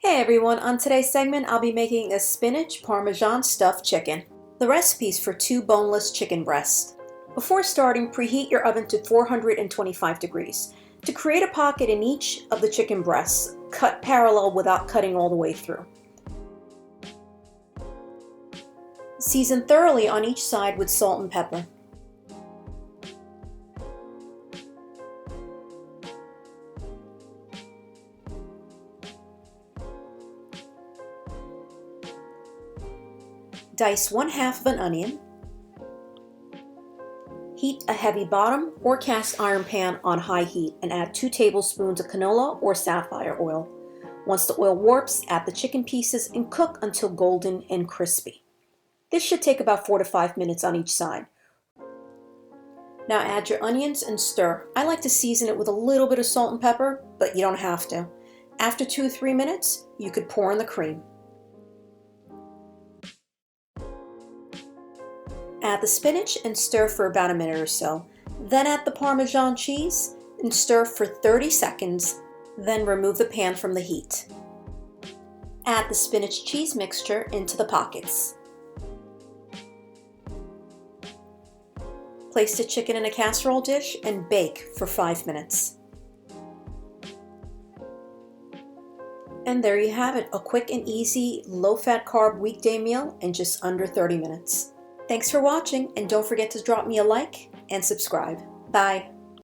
Hey everyone, on today's segment I'll be making a spinach parmesan stuffed chicken. The recipe's for 2 boneless chicken breasts. Before starting, preheat your oven to 425 degrees. To create a pocket in each of the chicken breasts, cut parallel without cutting all the way through. Season thoroughly on each side with salt and pepper. Dice 1/2 of an onion. Heat a heavy bottom or cast iron pan on high heat and add 2 tablespoons of canola or sapphire oil. Once the oil warps, add the chicken pieces and cook until golden and crispy. This should take about 4 to 5 minutes on each side. Now add your onions and stir. I like to season it with a little bit of salt and pepper, but you don't have to. After 2 or 3 minutes, you could pour in the cream. Add the spinach and stir for about a minute or so. Then add the Parmesan cheese and stir for 30 seconds. Then remove the pan from the heat. Add the spinach cheese mixture into the pockets. Place the chicken in a casserole dish and bake for 5 minutes. And there you have it, a quick and easy, low-fat carb weekday meal in just under 30 minutes. Thanks for watching, and don't forget to drop me a like and subscribe. Bye.